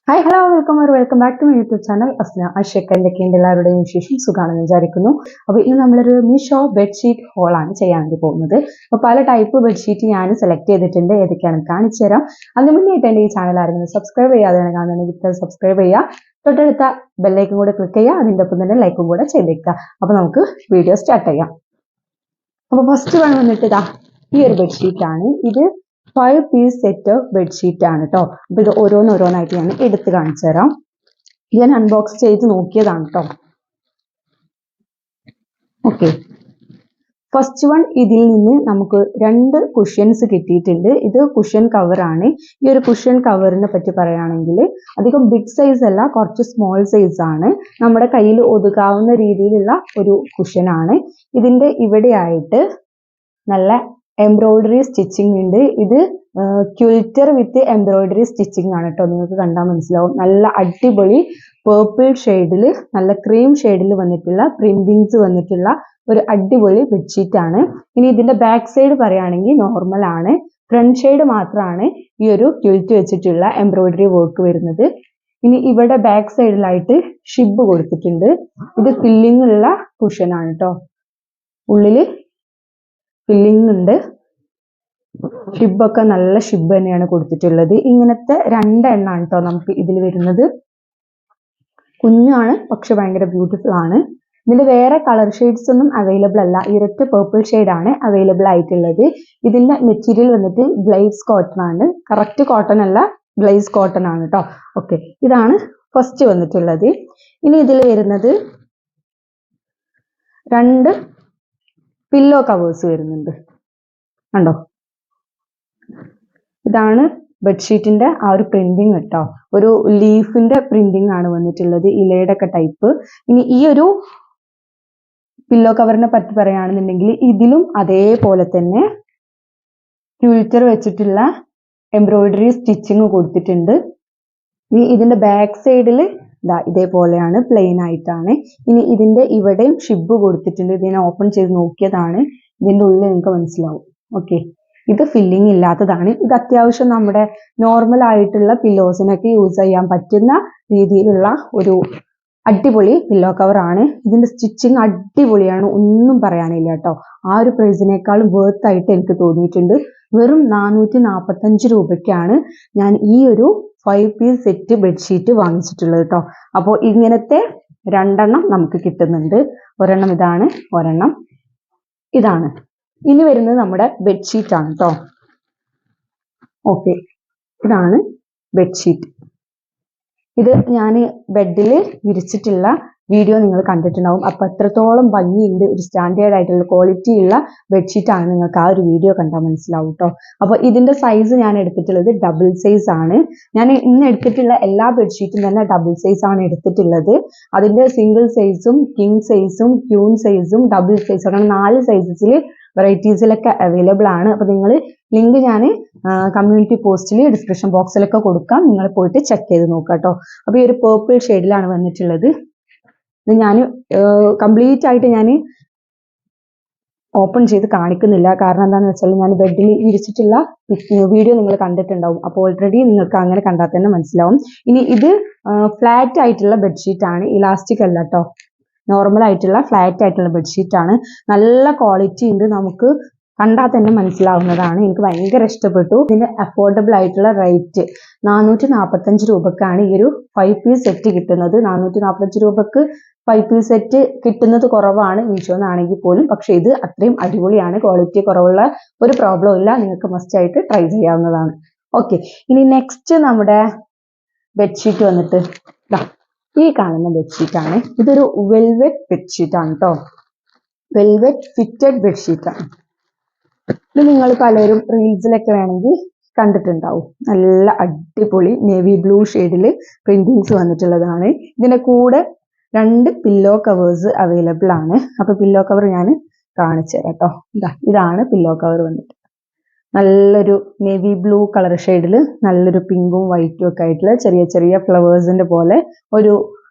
Hi hello welcome back to my YouTube channel Asna അഷക്കൻ്റെ എല്ലാവരുടെയും വിശേഷം സുഖാണെന്ന് വിചാരിക്കുന്നു. അപ്പോൾ ഇന്ന് നമ്മളൊരു മീഷോ ബെഡ്ഷീറ്റ് ഹോളാണ് ചെയ്യാൻ വേണ്ടി പോകുന്നത്. അപ്പോൾ പല ടൈപ്പ് ബെഡ്ഷീറ്റ് ഞാൻ സെലക്ട് ചെയ്തിട്ടുണ്ട്, ഏതൊക്കെയാണെന്ന് കാണിച്ചു തരാം. അതിന് മുന്നേറ്റ് എൻ്റെ ഈ ചാനൽ ആരെങ്കിലും സബ്സ്ക്രൈബ് ചെയ്യാതെയാണ് കാണുന്നുണ്ടെങ്കിൽ സബ്സ്ക്രൈബ് ചെയ്യുക, തൊട്ടടുത്ത ബെല്ലൈക്കും കൂടെ ക്ലിക്ക് ചെയ്യുക, അതിൻ്റെ ഒപ്പം തന്നെ ലൈക്കും കൂടെ ചെയ്തേക്കുക. അപ്പോൾ നമുക്ക് വീഡിയോ സ്റ്റാർട്ട് ചെയ്യാം. അപ്പോൾ ഫസ്റ്റ് വൺ വന്നിട്ട് ഇതാ ഈ ഒരു ബെഡ്ഷീറ്റാണ്. ഇത് 5 പീസ് സെറ്റ് ബെഡ്ഷീറ്റ് ആണ് കേട്ടോ. അപ്പൊ ഇത് ഓരോന്നായിട്ട് ഞാൻ എടുത്ത് കാണിച്ചു തരാം. ഞാൻ അൺബോക്സ് ചെയ്ത് നോക്കിയതാണ് കേട്ടോ. ഓക്കെ, ഫസ്റ്റ് വൺ ഇതിൽ നിന്ന് നമുക്ക് 2 കുഷ്യൻസ് കിട്ടിയിട്ടുണ്ട്. ഇത് കുഷ്യൻ കവറാണ്. ഈ ഒരു കുഷ്യൻ കവറിനെ പറ്റി പറയുകയാണെങ്കിൽ അധികം ബിഗ് സൈസ് അല്ല, കുറച്ച് സ്മോൾ സൈസ് ആണ്. നമ്മുടെ കയ്യിൽ ഒതുക്കാവുന്ന രീതിയിലുള്ള ഒരു കുഷ്യനാണ്. ഇതിന്റെ ഇവിടെയായിട്ട് നല്ല എംബ്രോയിഡറി സ്റ്റിച്ചിങ് ഉണ്ട്. ഇത് ക്വിൽറ്റർ വിത്ത് എംബ്രോയിഡറി സ്റ്റിച്ചിങ് ആണ് കേട്ടോ. നിങ്ങൾക്ക് കണ്ടാൽ മനസ്സിലാവും. നല്ല അടിപൊളി പേർപ്പിൾ ഷെയ്ഡിൽ, നല്ല ക്രീം ഷെയ്ഡിൽ വന്നിട്ടുള്ള പ്രിന്റിങ്സ് വന്നിട്ടുള്ള ഒരു അടിപൊളി ബെഡ്ഷീറ്റ് ആണ്. ഇനി ഇതിന്റെ ബാക്ക് സൈഡ് പറയുകയാണെങ്കിൽ നോർമൽ ആണ്. ഫ്രണ്ട് ഷെയ്ഡ് മാത്രമാണ് ഈ ഒരു ക്വിൽറ്റ് വെച്ചിട്ടുള്ള എംബ്രോയിഡറി വർക്ക് വരുന്നത്. ഇനി ഇവിടെ ബാക്ക് സൈഡിലായിട്ട് ഷിബ് കൊടുത്തിട്ടുണ്ട്. ഇത് ഫില്ലിംഗ് ഉള്ള കുഷൻ ആണ് കേട്ടോ. ഉള്ളില് ഫില്ലിംഗ് ഉണ്ട്. ഷിബൊക്കെ നല്ല ഷിബ് തന്നെയാണ് കൊടുത്തിട്ടുള്ളത്. ഇങ്ങനത്തെ 2 എണ്ണമാണ് കേട്ടോ നമുക്ക് ഇതിൽ വരുന്നത്. കുഞ്ഞാണ്, പക്ഷെ ഭയങ്കര ബ്യൂട്ടിഫുൾ ആണ്. ഇതിന്റെ വേറെ കളർ ഷെയ്ഡ്സ് ഒന്നും അവൈലബിൾ അല്ല. ഈ ഒരൊറ്റ പേർപ്പിൾ ഷെയ്ഡാണ് അവൈലബിൾ ആയിട്ടുള്ളത്. ഇതിന്റെ മെറ്റീരിയൽ വന്നിട്ട് ഗ്ലേസ് കോട്ടൺ ആണ്. കറക്റ്റ് കോട്ടൺ അല്ല, ഗ്ലേസ് കോട്ടൺ ആണ് കേട്ടോ. ഓക്കെ, ഇതാണ് ഫസ്റ്റ് വന്നിട്ടുള്ളത്. ഇനി ഇതിൽ വരുന്നത് 2 പില്ലോ കവേഴ്സ് വരുന്നുണ്ട്. കണ്ടോ, ഇതാണ് ബെഡ്ഷീറ്റിന്റെ ആ ഒരു പ്രിന്റിങ് കേട്ടോ. ഒരു ലീഫിന്റെ പ്രിന്റിങ് ആണ് വന്നിട്ടുള്ളത്, ഇലയുടെ ഒക്കെ ടൈപ്പ്. ഇനി ഈ ഒരു പില്ലോ കവറിനെ പറ്റി പറയുകയാണെന്നുണ്ടെങ്കിൽ ഇതിലും അതേപോലെ തന്നെ ക്വിൽറ്റർ വെച്ചിട്ടുള്ള എംബ്രോയിഡറി സ്റ്റിച്ചിങ് കൊടുത്തിട്ടുണ്ട്. ഇനി ഇതിന്റെ ബാക്ക് സൈഡിൽ ഇതേപോലെയാണ്, പ്ലെയിൻ ആയിട്ടാണ്. ഇനി ഇതിന്റെ ഇവിടെയും ഷിബ് കൊടുത്തിട്ടുണ്ട്. ഇതിനെ ഓപ്പൺ ചെയ്ത് നോക്കിയതാണ്. ഇതിന്റെ ഉള്ളിൽ നിങ്ങൾക്ക് മനസ്സിലാവും. ഓക്കെ, ഇത് ഫില്ലിംഗ് ഇല്ലാത്തതാണ്. ഇത് അത്യാവശ്യം നമ്മുടെ നോർമൽ ആയിട്ടുള്ള പില്ലോസിനൊക്കെ യൂസ് ചെയ്യാൻ പറ്റുന്ന രീതിയിലുള്ള ഒരു അടിപൊളി പില്ലോ കവർ ആണ്. ഇതിന്റെ സ്റ്റിച്ചിങ് അടിപൊളിയാണ്, ഒന്നും പറയാനില്ല കേട്ടോ. ആ ഒരു പ്രൈസിനേക്കാളും വേർത്ത് ആയിട്ട് എനിക്ക് തോന്നിയിട്ടുണ്ട്. വെറും 445 രൂപയ്ക്കാണ് ഞാൻ ഈ ഒരു 5 പീസ് സെറ്റ് ബെഡ്ഷീറ്റ് വാങ്ങിച്ചിട്ടുള്ളത് കേട്ടോ. അപ്പോൾ ഇങ്ങനത്തെ 2 എണ്ണം നമുക്ക് കിട്ടുന്നുണ്ട്. ഒരെണ്ണം ഇതാണ്, ഒരെണ്ണം ഇതാണ്. ഇനി വരുന്നത് നമ്മുടെ ബെഡ്ഷീറ്റ് ആണ് കേട്ടോ. ഓക്കെ, ഇതാണ് ബെഡ്ഷീറ്റ്. ഇത് ഞാൻ ബെഡിൽ വിരിച്ചിട്ടുള്ള വീഡിയോ നിങ്ങൾ കണ്ടിട്ടുണ്ടാവും. അപ്പൊ എത്രത്തോളം ഭംഗിയുണ്ട്, ഒരു സ്റ്റാൻഡേർഡ് ആയിട്ടുള്ള ക്വാളിറ്റി ഉള്ള ബെഡ്ഷീറ്റ് ആണ്. നിങ്ങൾക്ക് ആ ഒരു വീഡിയോ കണ്ടാൽ മനസ്സിലാവും കേട്ടോ. അപ്പൊ ഇതിന്റെ സൈസ് ഞാൻ എടുത്തിട്ടുള്ളത് ഡബിൾ സൈസ് ആണ്. ഞാൻ ഇന്ന് എടുത്തിട്ടുള്ള എല്ലാ ബെഡ്ഷീറ്റും തന്നെ ഡബിൾ സൈസ് ആണ് എടുത്തിട്ടുള്ളത്. അതിന്റെ സിംഗിൾ സൈസും കിങ് സൈസും ക്യൂൺ സൈസും ഡബിൾ സൈസും അങ്ങനെ 4 സൈസസിൽ വെറൈറ്റീസിലൊക്കെ അവൈലബിൾ ആണ്. അപ്പൊ നിങ്ങൾ ലിങ്ക് ഞാൻ കമ്മ്യൂണിറ്റി പോസ്റ്റിൽ ഡിസ്ക്രിപ്ഷൻ ബോക്സിലൊക്കെ കൊടുക്കാം. നിങ്ങൾ പോയിട്ട് ചെക്ക് ചെയ്ത് നോക്കുക കേട്ടോ. അപ്പൊ ഈ ഒരു പേർപ്പിൾ ഷെയ്ഡിലാണ് വന്നിട്ടുള്ളത്. ഇത് ഞാൻ കംപ്ലീറ്റ് ആയിട്ട് ഞാൻ ഓപ്പൺ ചെയ്ത് കാണിക്കുന്നില്ല. കാരണം എന്താണെന്ന് വെച്ചാൽ ഞാൻ ബെഡിൽ വിരിച്ചിട്ടുള്ള വീഡിയോ നിങ്ങൾ കണ്ടിട്ടുണ്ടാവും. അപ്പോൾ ഓൾറെഡി നിങ്ങൾക്ക് അങ്ങനെ കണ്ടാൽ തന്നെ മനസ്സിലാവും. ഇനി ഇത് ഫ്ലാറ്റ് ആയിട്ടുള്ള ബെഡ്ഷീറ്റ് ആണ്, ഇലാസ്റ്റിക് അല്ല കേട്ടോ. നോർമൽ ആയിട്ടുള്ള ഫ്ലാറ്റ് ആയിട്ടുള്ള ബെഡ്ഷീറ്റ് ആണ്. നല്ല ക്വാളിറ്റി ഉണ്ട്, നമുക്ക് കണ്ടാൽ തന്നെ മനസ്സിലാവുന്നതാണ്. എനിക്ക് ഭയങ്കര ഇഷ്ടപ്പെട്ടു. ഇതിന്റെ അഫോർഡബിൾ ആയിട്ടുള്ള റേറ്റ് 445 രൂപക്കാണ് ഈ ഒരു 5 പീസ് സെറ്റ് കിട്ടുന്നത്. 445 രൂപക്ക് 5 പീസ് സെറ്റ് കിട്ടുന്നത് കുറവാണ് മീഷോന്നാണെങ്കിൽ പോലും. പക്ഷെ ഇത് അത്രയും അടിപൊളിയാണ്. ക്വാളിറ്റി കുറവുള്ള ഒരു പ്രോബ്ലം ഇല്ല. നിങ്ങൾക്ക് മസ്റ്റ് ആയിട്ട് ട്രൈ ചെയ്യാവുന്നതാണ്. ഓക്കെ, ഇനി നെക്സ്റ്റ് നമ്മുടെ ബെഡ്ഷീറ്റ് വന്നിട്ട് ഈ കാണുന്ന ബെഡ്ഷീറ്റ് ആണ്. ഇതൊരു വെൽവെറ്റ് ബെഡ്ഷീറ്റ് ആണ് കേട്ടോ. വെൽവെറ്റ് ഫിറ്റഡ് ബെഡ്ഷീറ്റ് ആണ്. ഇത് നിങ്ങൾ പലരും റീൽസിലൊക്കെ വേണമെങ്കിൽ കണ്ടിട്ടുണ്ടാവും. നല്ല അടിപൊളി നേവി ബ്ലൂ ഷെയ്ഡിൽ പ്രിന്റിങ്സ് വന്നിട്ടുള്ളതാണ്. ഇതിന്റെ കൂടെ 2 പില്ലോ കവേഴ്സ് അവൈലബിൾ ആണ്. അപ്പൊ പില്ലോ കവർ ഞാൻ കാണിച്ചു തരാം കേട്ടോ. ഇതാണ് പില്ലോ കവർ വന്നിട്ട്. നല്ലൊരു നേവി ബ്ലൂ കളർ ഷെയ്ഡിൽ നല്ലൊരു പിങ്കും വൈറ്റും ഒക്കെ ആയിട്ടുള്ള ചെറിയ ചെറിയ ഫ്ലവേഴ്സിന്റെ പോലെ ഒരു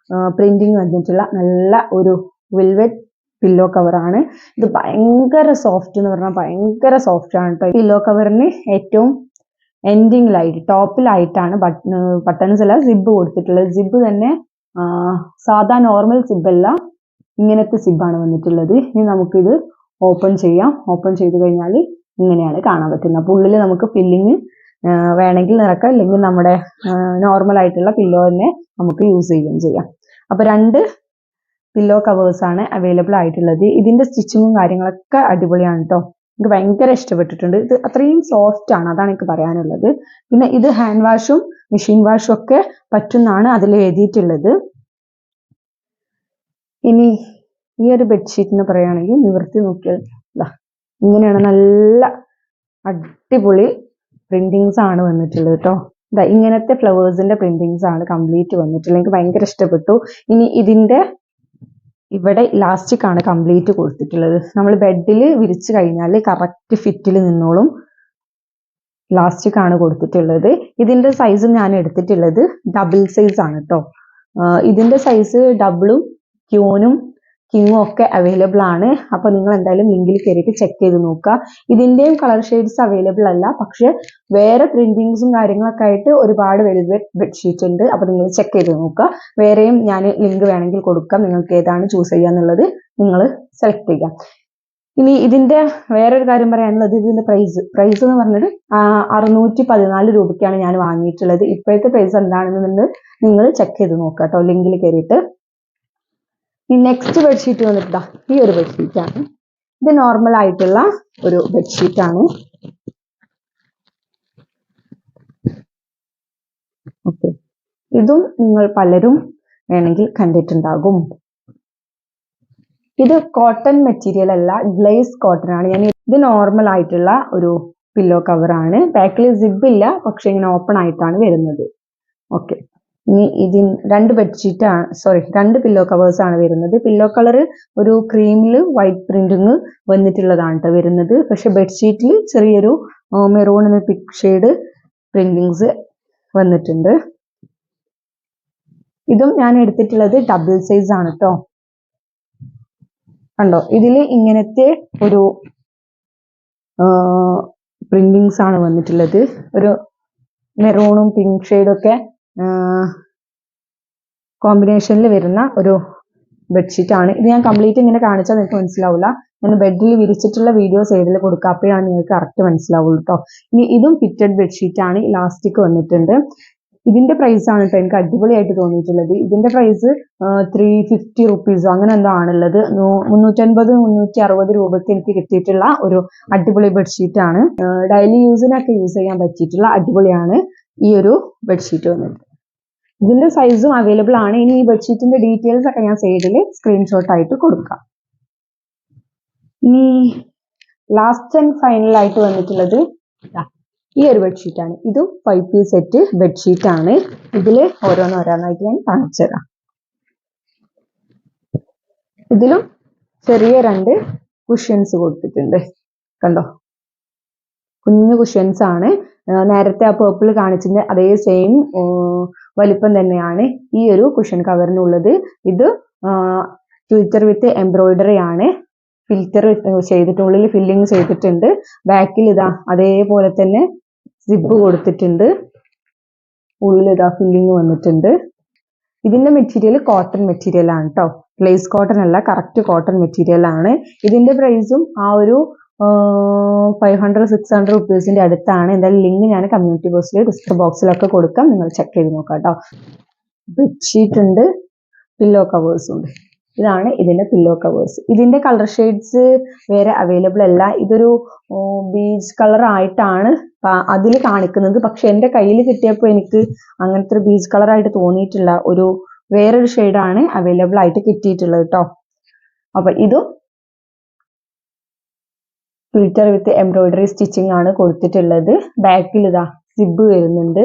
പ്രിന്റിങ് വന്നിട്ടുള്ള നല്ല ഒരു വെൽവെറ്റ് പില്ലോ കവർ ആണ്. ഇത് ഭയങ്കര സോഫ്റ്റ് എന്ന് പറഞ്ഞാൽ ഭയങ്കര സോഫ്റ്റ് ആണ് കേട്ടോ. പില്ലോ കവറിന് ഏറ്റവും എൻഡിങ്ങിലായിട്ട് ടോപ്പിലായിട്ടാണ് ബട്ടൺസ് അല്ല സിബ് കൊടുത്തിട്ടുള്ളത്. സിബ് തന്നെ സാധാ നോർമൽ സിബല്ല, ഇങ്ങനത്തെ സിബാണ് വന്നിട്ടുള്ളത്. ഇനി നമുക്കിത് ഓപ്പൺ ചെയ്യാം. ഓപ്പൺ ചെയ്ത് കഴിഞ്ഞാൽ ഇങ്ങനെയാണ് കാണാൻ പറ്റുന്നത്. അപ്പോൾ ഉള്ളിൽ നമുക്ക് ഫില്ലിങ് വേണമെങ്കിൽ നിറക്കാം, അല്ലെങ്കിൽ നമ്മുടെ നോർമൽ ആയിട്ടുള്ള പില്ലോ തന്നെ നമുക്ക് യൂസ് ചെയ്യുകയും ചെയ്യാം. അപ്പോൾ 2 പില്ലോ കവേഴ്സ് ആണ് അവൈലബിൾ ആയിട്ടുള്ളത്. ഇതിന്റെ സ്റ്റിച്ചിങ്ങും കാര്യങ്ങളൊക്കെ അടിപൊളിയാണ് കേട്ടോ. എനിക്ക് ഭയങ്കര ഇഷ്ടപ്പെട്ടിട്ടുണ്ട്. ഇത് അത്രയും സോഫ്റ്റ് ആണ്, അതാണ് എനിക്ക് പറയാനുള്ളത്. പിന്നെ ഇത് ഹാൻഡ് വാഷും മെഷീൻ വാഷും ഒക്കെ പറ്റുന്നാണ് അതിൽ എഴുതിയിട്ടുള്ളത്. ഇനി ഈ ഒരു ബെഡ്ഷീറ്റിന് പറയുകയാണെങ്കിൽ നിവർത്തി നോക്കിയാൽ ഇങ്ങനെയാണ്, നല്ല അടിപൊളി പ്രിന്റിങ്സ് ആണ് വന്നിട്ടുള്ളത് കേട്ടോ. ഇങ്ങനത്തെ ഫ്ലവേഴ്സിന്റെ പ്രിന്റിങ്സ് ആണ് കംപ്ലീറ്റ് വന്നിട്ടുള്ളത്. എനിക്ക് ഭയങ്കര ഇഷ്ടപ്പെട്ടു. ഇനി ഇതിന്റെ ഇവിടെ ഇലാസ്റ്റിക് ആണ് കംപ്ലീറ്റ് കൊടുത്തിട്ടുള്ളത്. നമ്മൾ ബെഡിൽ വിരിച്ചു കഴിഞ്ഞാൽ കറക്റ്റ് ഫിറ്റിൽ നിന്നോളും. ഇലാസ്റ്റിക് ആണ് കൊടുത്തിട്ടുള്ളത്. ഇതിന്റെ സൈസ് ഞാൻ എടുത്തിട്ടുള്ളത് ഡബിൾ സൈസ് ആണ് കേട്ടോ. ഇതിന്റെ സൈസ് ഡബിളും ക്യൂനും കിങ്ങും ഒക്കെ അവൈലബിൾ ആണ്. അപ്പൊ നിങ്ങൾ എന്തായാലും ലിങ്കിൽ കയറിയിട്ട് ചെക്ക് ചെയ്ത് നോക്കുക. ഇതിന്റെയും കളർ ഷെയ്ഡ്സ് അവൈലബിൾ അല്ല, പക്ഷെ വേറെ പ്രിന്റിങ്സും കാര്യങ്ങളൊക്കെ ആയിട്ട് ഒരുപാട് വെൽവെറ്റ് ബെഡ്ഷീറ്റ് ഉണ്ട്. അപ്പൊ നിങ്ങൾ ചെക്ക് ചെയ്ത് നോക്കുക. വേറെയും ഞാൻ ലിങ്ക് വേണമെങ്കിൽ കൊടുക്കാം. നിങ്ങൾക്ക് ഏതാണ് ചൂസ് ചെയ്യാന്നുള്ളത് നിങ്ങൾ സെലക്ട് ചെയ്യാം. ഇനി ഇതിന്റെ വേറൊരു കാര്യം പറയാനുള്ളത്, ഇതിന്റെ പ്രൈസ് എന്ന് പറഞ്ഞത് 614 രൂപയ്ക്കാണ് ഞാൻ വാങ്ങിയിട്ടുള്ളത്. ഇപ്പോഴത്തെ പ്രൈസ് എന്താണെന്ന് നിങ്ങൾ ചെക്ക് ചെയ്ത് നോക്കുക കേട്ടോ, ലിങ്കിൽ കയറിയിട്ട്. ഈ നെക്സ്റ്റ് ബെഡ്ഷീറ്റ് വന്നിട്ട് ഈ ഒരു ബെഡ്ഷീറ്റ് ആണ്. ഇത് നോർമൽ ആയിട്ടുള്ള ഒരു ബെഡ്ഷീറ്റ് ആണ്. ഓക്കെ, ഇതും നിങ്ങൾ പലരും വേണമെങ്കിൽ കണ്ടിട്ടുണ്ടാകും. ഇത് കോട്ടൺ മെറ്റീരിയൽ അല്ല, ഗ്ലേസ് കോട്ടൺ ആണ്. ഇത് നോർമൽ ആയിട്ടുള്ള ഒരു പില്ലോ കവർ ആണ്. ബാക്കിൽ സിബ് ഇല്ല, പക്ഷെ ഇങ്ങനെ ഓപ്പൺ ആയിട്ടാണ് വരുന്നത്. ഓക്കെ, ഇനി ഇതിന് 2 ബെഡ്ഷീറ്റ് ആണ്, സോറി 2 പില്ലോ കവേഴ്സ് ആണ് വരുന്നത്. പില്ലോ കളർ ഒരു ക്രീമിൽ വൈറ്റ് പ്രിന്റിങ് വന്നിട്ടുള്ളതാണ് കേട്ടോ വരുന്നത്. പക്ഷെ ബെഡ്ഷീറ്റിൽ ചെറിയൊരു മെറൂണിന് പിങ്ക് ഷെയ്ഡ് പ്രിന്റിങ്സ് വന്നിട്ടുണ്ട്. ഇതും ഞാൻ എടുത്തിട്ടുള്ളത് ഡബിൾ സൈസ് ആണ് കേട്ടോ. കണ്ടോ, ഇതിൽ ഇങ്ങനത്തെ ഒരു പ്രിന്റിങ്സ് ആണ് വന്നിട്ടുള്ളത്. ഒരു മെറൂണും പിങ്ക് ഷെയ്ഡും ഒക്കെ കോമ്പിനേഷനിൽ വരുന്ന ഒരു ബെഡ്ഷീറ്റ് ആണ്. ഇത് ഞാൻ കംപ്ലീറ്റ് ഇങ്ങനെ കാണിച്ചാൽ നിങ്ങൾക്ക് മനസ്സിലാവില്ല. ഞാൻ ബെഡിൽ വിരിച്ചിട്ടുള്ള വീഡിയോ സൈഡിൽ കൊടുക്കുക, അപ്പോഴാണ് നിങ്ങൾക്ക് കറക്റ്റ് മനസ്സിലാവുള്ളൂ കേട്ടോ. ഇനി ഇതും ഫിറ്റഡ് ബെഡ്ഷീറ്റ് ആണ്, ഇലാസ്റ്റിക് വന്നിട്ടുണ്ട്. ഇതിന്റെ പ്രൈസ് ആണ് കേട്ടോ എനിക്ക് അടിപൊളിയായിട്ട് തോന്നിയിട്ടുള്ളത്. ഇതിന്റെ പ്രൈസ് 350 റുപ്പീസോ അങ്ങനെ എന്തോ ആണുള്ളത്. 350-360 രൂപയ്ക്ക് എനിക്ക് കിട്ടിയിട്ടുള്ള ഒരു അടിപൊളി ബെഡ്ഷീറ്റ് ആണ്. ഡെയിലി യൂസിനൊക്കെ യൂസ് ചെയ്യാൻ പറ്റിയിട്ടുള്ള അടിപൊളിയാണ് ഈ ഒരു ബെഡ്ഷീറ്റ് വന്നിട്ട്. ഇതിന്റെ സൈസും അവൈലബിൾ ആണ്. ഇനി ഈ ബെഡ്ഷീറ്റിന്റെ ഡീറ്റെയിൽസ് ഒക്കെ ഞാൻ സൈഡിൽ സ്ക്രീൻഷോട്ട് ആയിട്ട് കൊടുക്കാം. ഇനി ലാസ്റ്റ് ആൻഡ് ഫൈനൽ ആയിട്ട് വന്നിട്ടുള്ളത് ഈ ഒരു ബെഡ്ഷീറ്റ് ആണ്. ഇതും 5 പീസ് സെറ്റ് ബെഡ്ഷീറ്റ് ആണ്. ഇതിൽ ഓരോന്നായിട്ട് ഞാൻ കാണിച്ചു തരാം. ഇതിലും ചെറിയ 2 കുഷ്യൻസ് കൊടുത്തിട്ടുണ്ട്, കണ്ടോ, കുഞ്ഞു കുഷ്യൻസ് ആണ്. നേരത്തെ ആ പേർപ്പിൾ കാണിച്ചിട്ട് അതേ സെയിം വലിപ്പം തന്നെയാണ് ഈ ഒരു കുഷൻ കവറിനുള്ളത്. ഇത് ഫിൽറ്റർ വിത്ത് എംബ്രോയിഡറി ആണ്. ഫിൽറ്റർ ചെയ്തിട്ടുള്ളിൽ ഫില്ലിങ് ചെയ്തിട്ടുണ്ട്. ബാക്കിൽ ഇതാ അതേപോലെ തന്നെ സിബ് കൊടുത്തിട്ടുണ്ട്. ഉള്ളിൽ ഇതാ ഫില്ലിങ് വന്നിട്ടുണ്ട്. ഇതിന്റെ മെറ്റീരിയൽ കോട്ടൺ മെറ്റീരിയൽ ആണ് കേട്ടോ, ഗ്ലേസ് കോട്ടൺ അല്ല, കറക്റ്റ് കോട്ടൺ മെറ്റീരിയൽ ആണ്. ഇതിന്റെ പ്രൈസും ആ ഒരു 500-600 റുപ്പീസിന്റെ അടുത്താണ്. എന്തായാലും ലിങ്ക് ഞാൻ കമ്മ്യൂണിറ്റി പോസ്റ്റിൽ ഡിസ്ക്രിപ്ഷൻ ബോക്സിലൊക്കെ കൊടുക്കാം, നിങ്ങൾ ചെക്ക് ചെയ്ത് നോക്കാം കേട്ടോ. ബെഡ്ഷീറ്റ് ഉണ്ട്, പില്ലോ കവേഴ്സ് ഉണ്ട്. ഇതാണ് ഇതിന്റെ പില്ലോ കവേഴ്സ്. ഇതിന്റെ കളർ ഷെയ്ഡ്സ് വേറെ അവൈലബിൾ അല്ല. ഇതൊരു ബീച്ച് കളർ ആയിട്ടാണ് അതിൽ കാണിക്കുന്നത്. പക്ഷെ എന്റെ കയ്യിൽ കിട്ടിയപ്പോൾ എനിക്ക് അങ്ങനത്തെ ഒരു ബീച്ച് കളർ ആയിട്ട് തോന്നിയിട്ടില്ല. ഒരു വേറൊരു ഷെയ്ഡാണ് അവൈലബിൾ ആയിട്ട് കിട്ടിയിട്ടുള്ളത് കേട്ടോ. അപ്പൊ ഇതും ഫിൽറ്റർ വിത്ത് എംബ്രോയിഡറി സ്റ്റിച്ചിങ് ആണ് കൊടുത്തിട്ടുള്ളത്. ബാക്കിൽ ഇതാ സിബ് വരുന്നുണ്ട്.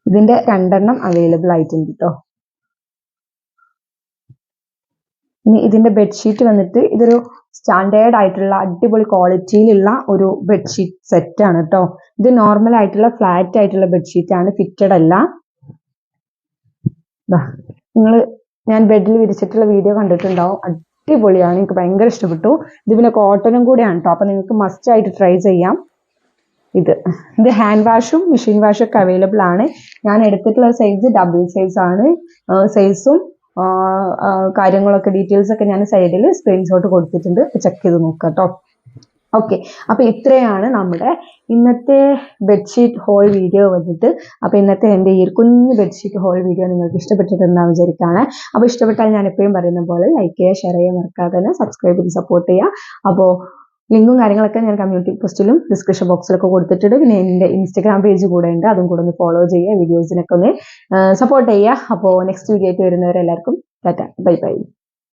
ഇതിന്റെ 2 അവൈലബിൾ ആയിട്ടുണ്ട് കേട്ടോ. ഇനി ഇതിന്റെ ബെഡ്ഷീറ്റ് വന്നിട്ട് ഇതൊരു സ്റ്റാൻഡേർഡ് ആയിട്ടുള്ള അടിപൊളി ക്വാളിറ്റിയിലുള്ള ഒരു ബെഡ്ഷീറ്റ് സെറ്റ് ആണ് കേട്ടോ. ഇത് നോർമൽ ആയിട്ടുള്ള ഫ്ലാറ്റ് ആയിട്ടുള്ള ബെഡ്ഷീറ്റ് ആണ്, ഫിറ്റഡ് അല്ല. ഞാൻ ബെഡിൽ വിരിച്ചിട്ടുള്ള വീഡിയോ കണ്ടിട്ടുണ്ടാവും, അടിപൊളിയാണ്, എനിക്ക് ഭയങ്കര ഇഷ്ടപ്പെട്ടു. ഇത് പിന്നെ കോട്ടണും കൂടെയാണ് കേട്ടോ. അപ്പൊ നിങ്ങൾക്ക് മസ്റ്റ് ആയിട്ട് ട്രൈ ചെയ്യാം. ഇത് ഹാൻഡ് വാഷും മെഷീൻ വാഷും ഒക്കെ അവൈലബിൾ ആണ്. ഞാൻ എടുത്തിട്ടുള്ള സൈസ് ഡബിൾ സൈസ് ആണ്. സൈസും കാര്യങ്ങളൊക്കെ ഡീറ്റെയിൽസ് ഒക്കെ ഞാൻ സൈഡിൽ സ്ക്രീൻഷോട്ട് കൊടുത്തിട്ടുണ്ട്, ചെക്ക് ചെയ്ത് നോക്കാം കേട്ടോ. ഓക്കെ, അപ്പൊ ഇത്രയാണ് നമ്മുടെ ഇന്നത്തെ ബെഡ്ഷീറ്റ് ഹോൾ വീഡിയോ വന്നിട്ട്. അപ്പൊ ഇന്നത്തെ എൻ്റെ ഈ ഒരു കുഞ്ഞു ബെഡ്ഷീറ്റ് ഹോൾ വീഡിയോ നിങ്ങൾക്ക് ഇഷ്ടപ്പെട്ടിട്ടുണ്ടാവും വിചാരിക്കുകയാണ്. അപ്പൊ ഇഷ്ടപ്പെട്ടാൽ ഞാൻ എപ്പോഴും പറയുന്ന പോലെ ലൈക്ക് ചെയ്യുക, ഷെയർ ചെയ്യുക, മറക്കാതെ തന്നെ സബ്സ്ക്രൈബ് ചെയ്ത് സപ്പോർട്ട് ചെയ്യുക. അപ്പോൾ ലിങ്കും കാര്യങ്ങളൊക്കെ ഞാൻ കമ്മ്യൂണിറ്റി പോസ്റ്റിലും ഡിസ്ക്രിപ്ഷൻ ബോക്സിലൊക്കെ കൊടുത്തിട്ടുണ്ട്. പിന്നെ എൻ്റെ ഇൻസ്റ്റാഗ്രാം പേജ് കൂടെ ഉണ്ട്, അതും കൂടെ ഒന്ന് ഫോളോ ചെയ്യുക, വീഡിയോസിനൊക്കെ ഒന്ന് സപ്പോർട്ട് ചെയ്യുക. അപ്പോൾ നെക്സ്റ്റ് വീഡിയോ ആയിട്ട് വരുന്നവരെല്ലാവർക്കും ടാറ്റ, ബൈ ബൈ.